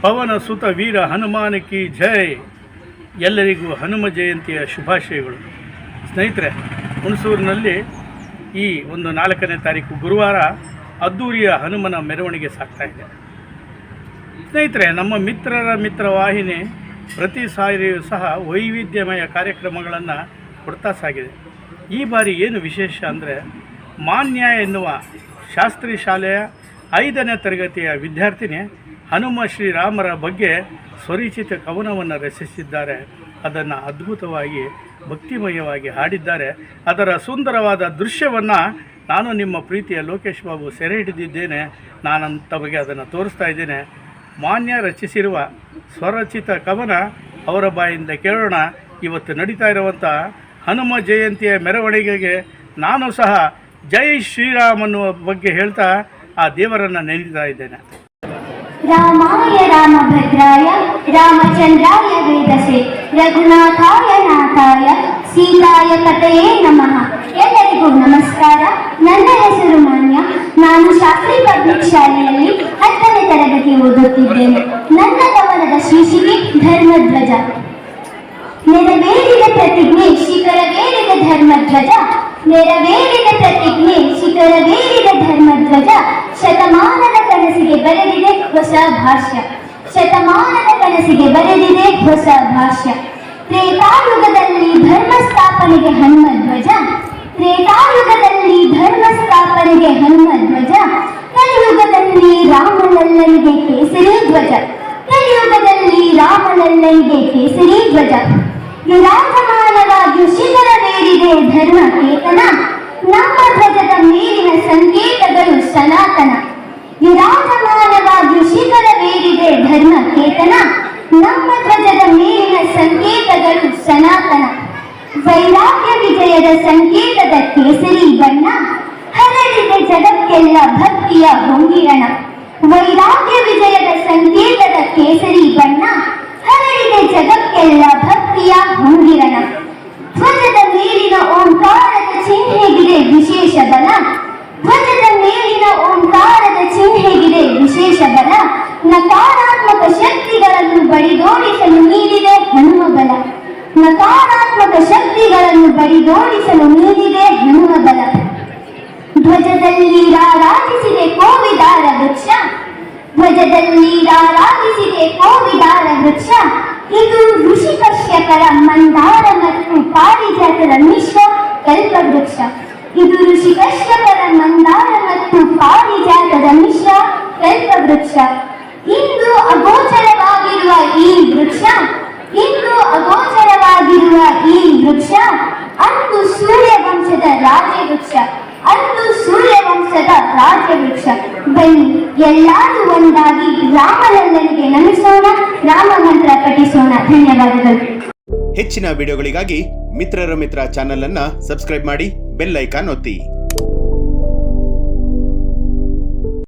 ಪವನ ಸುತ ವೀರ ಹನುಮಾನ ಕಿ ಜೈ. ಎಲ್ಲರಿಗೂ ಹನುಮ ಜಯಂತಿಯ ಶುಭಾಶಯಗಳು. ಸ್ನೇಹಿತರೆ, ಹುಣಸೂರಿನಲ್ಲಿ ಈ ಒಂದು 4ನೇ ತಾರೀಕು ಗುರುವಾರ ಅದ್ದೂರಿಯ ಹನುಮನ ಮೆರವಣಿಗೆ ಸಾಗ್ತಾ ಇದೆ. ಸ್ನೇಹಿತರೆ, ನಮ್ಮ ಮಿತ್ರ ವಾಹಿನಿ ಪ್ರತಿ ಸಾರಿಯೂ ಸಹ ವೈವಿಧ್ಯಮಯ ಕಾರ್ಯಕ್ರಮಗಳನ್ನು ಕೊಡ್ತಾ ಸಾಗಿದೆ. ಈ ಬಾರಿ ಏನು ವಿಶೇಷ ಅಂದರೆ, ಮಾನ್ಯ ಎನ್ನುವ ಶಾಸ್ತ್ರಿ ಶಾಲೆಯ 5ನೇ ತರಗತಿಯ ವಿದ್ಯಾರ್ಥಿನಿ ಹನುಮ ಶ್ರೀರಾಮರ ಬಗ್ಗೆ ಸ್ವರಚಿತ ಕವನವನ್ನು ರಚಿಸಿದ್ದಾರೆ. ಅದನ್ನು ಅದ್ಭುತವಾಗಿ ಭಕ್ತಿಮಯವಾಗಿ ಹಾಡಿದ್ದಾರೆ. ಅದರ ಸುಂದರವಾದ ದೃಶ್ಯವನ್ನು ನಾನು ನಿಮ್ಮ ಪ್ರೀತಿಯ ಲೋಕೇಶ್ ಬಾಬು ಸೆರೆ ಹಿಡಿದಿದ್ದೇನೆ. ನಾನು ತಮಗೆ ಅದನ್ನು ತೋರಿಸ್ತಾ ಇದ್ದೇನೆ. ಮಾನ್ಯ ರಚಿಸಿರುವ ಸ್ವರಚಿತ ಕವನ ಅವರ ಬಾಯಿಂದ ಕೇಳೋಣ. ಇವತ್ತು ನಡೀತಾ ಇರುವಂಥ ಹನುಮ ಜಯಂತಿಯ ಮೆರವಣಿಗೆಗೆ ನಾನು ಸಹ ಜೈ ಶ್ರೀರಾಮ್ ಅನ್ನುವ ಬಗ್ಗೆ ಹೇಳ್ತಾ ಆ ದೇವರನ್ನು ನೆನೀತಾ ಇದ್ದೇನೆ. ರಾಮಾಯ ರಾಮಭದ್ರಾಯ ರಾಮಚಂದ್ರಾಯ ವೇದಸೆ ರಘುನಾಥಾಯ ನಾಥಾಯ ಸೀತಾಯ ಪತಯೇ ನಮಃ. ಎಲ್ಲರಿಗೂ ನಮಸ್ಕಾರ. ನನ್ನ ಹೆಸರು ಮಾನ್ಯ. ನಾನು ಶಾಸ್ತ್ರಿ ಪಬ್ಲಿಕ್ ಶಾಲೆಯಲ್ಲಿ 10ನೇ ತರಗತಿ ಓದುತ್ತಿದ್ದೇನೆ. ನನ್ನ ಕವನದ ಶೀರ್ಷಿಕೆ ಧರ್ಮಧ್ವಜ. ನೆರವೇರಿದ ಪ್ರತಿಜ್ಞೆ ಶಿಖರವೇರಿದ ಧರ್ಮಧ್ವಜ. ನೆರವೇರಿದ ಪ್ರತಿಜ್ಞೆ ಶಿಖರವೇರಿದ ಧರ್ಮಧ್ವಜ. ಶತಮಾನದ ಕನಸಿಗೆ ಬರೆದಿದೆ ಹೊಸ ಭಾಷ್ಯ. ಶತಮಾನದ ಕನಸಿಗೆ ಬರೆದಿದೆ ಹೊಸ ಭಾಷ್ಯ. ತ್ರೇತಾಯುಗದಲ್ಲಿ ಧರ್ಮ ಸ್ಥಾಪನೆಗೆ ಹನುಮಧ್ವಜ. ತ್ರೇತಾಯುಗದಲ್ಲಿ ಧರ್ಮ ಸ್ಥಾಪನೆಗೆ ಹನುಮಧ್ವಜ. ಕಲಿಯುಗದಲ್ಲಿ ರಾಮಲಲ್ಲನಿಗೆ ಕೇಸರಿ ಧ್ವಜ. ಕಲಿಯುಗದಲ್ಲಿ ರಾಮಲಲ್ಲನಿಗೆ ಕೇಸರಿ ಧ್ವಜ. ವಿರಾಜಮಾನವಾಗಿ ಶಿಖರವೇರಿದೆ ಧರ್ಮ ಕೇತನ. ನಮ್ಮ ಧ್ವಜದ ಮೇಲಿನ ಸಂಕೇತಗಳು ಸನಾತನ. ವಿರಾಜಮಾನವಾಗಿ ಶಿಖರವೇರಿದೆ ಧರ್ಮ ಕೇತನ. ನಮ್ಮ ಧ್ವಜದ ಮೇಲಿನ ಸಂಕೇತಗಳು ಸನಾತನ. ವೈರಾಗ್ಯ ವಿಜಯದ ಸಂಕೇತದ ಕೇಸರಿ ಬಣ್ಣ ಹರಡಿದೆ ಜಗಕ್ಕೆಲ್ಲ ಭಕ್ತಿಯ ಹೊಂಗಿರಣ. ವೈರಾಗ್ಯ ವಿಜಯದ ಸಂಕೇತದ ಕೇಸರಿ ಬಣ್ಣ ಹರಡಿದೆ ಜಗಕ್ಕೆಲ್ಲ ಭಕ್ತಿಯ ಹೊಂಗಿರಣ. ಧ್ವಜದ ಮೇಲಿನ ಓಂಕಾರದ ಚಿಹ್ನೆಗಿದೆ ವಿಶೇಷ ಬಲ. ಧ್ವಜದ ಮೇಲಿನ ಓಂಕಾರದ ಚಿಹ್ನೆಗಿದೆ ವಿಶೇಷ ಬಲ. ನಕಾರಾತ್ಮಕ ಶಕ್ತಿಗಳನ್ನು ಬಡಿದೋಡಿಸಲು ನೀಡಿದೆ ಹನುಮ ಬಲ. ನಕಾರಾತ್ಮಕ ಶಕ್ತಿಗಳನ್ನು ಬಡಿದೋಡಿಸಲು ನೀಡಿದೆ ಹನುಮ ಬಲ. ಧ್ವಜದಲ್ಲಿ ರಾರಾಜಿಸಿದೆ ಕೋವಿದಾರ ವೃಕ್ಷ. ಧ್ವಜದಲ್ಲಿ ರಾರಾಜಿಸಿದೆ ಕೋವಿದಾರ ವೃಕ್ಷ. ಇದು ಋಷಿ ಕಶ್ಯಪರ ಮಂದಾರ ಮತ್ತು ಪಾರಿಜಾತದ ಮಿಶ್ರ ಕಲ್ಪವೃಕ್ಷ. ಇದು ಋಷಿ ಕಶ್ಯಪರ ಮಂದಾರ ಮತ್ತು ಪಾರಿಜಾತದ ಮಿಶ್ರ ಕಲ್ಪವೃಕ್ಷ. ಇಂದು ಅಗೋಚರವಾಗಿರುವ ಈ ವೃಕ್ಷ, ಇಂದು ಅಗೋಚರವಾಗಿರುವ ಈ ವೃಕ್ಷ ಅಂದು ಸೂರ್ಯವಂಶದ ರಾಜವೃಕ್ಷ. ಅಂದು ಸೂರ್ಯವಂಶದ ರಾಜವೃಕ್ಷ. ಬನ್ನಿ ಎಲ್ಲರೂ ಒಂದಾಗಿ ರಾಮಲಲ್ಲನಿಗೆ ನಮಿಸೋಣ, ರಾಮ ಮಂತ್ರ ಪಠಿಸೋಣ. ಧನ್ಯವಾದಗಳು. ಹೆಚ್ಚಿನ ವಿಡಿಯೋಗಳಿಗಾಗಿ ಮಿತ್ರರ ಮಿತ್ರ ಚಾನೆಲ್ ಅನ್ನ ಸಬ್ಸ್ಕ್ರೈಬ್ ಮಾಡಿ, ಬೆಲ್ ಐಕಾನ್ ಒತ್ತಿ.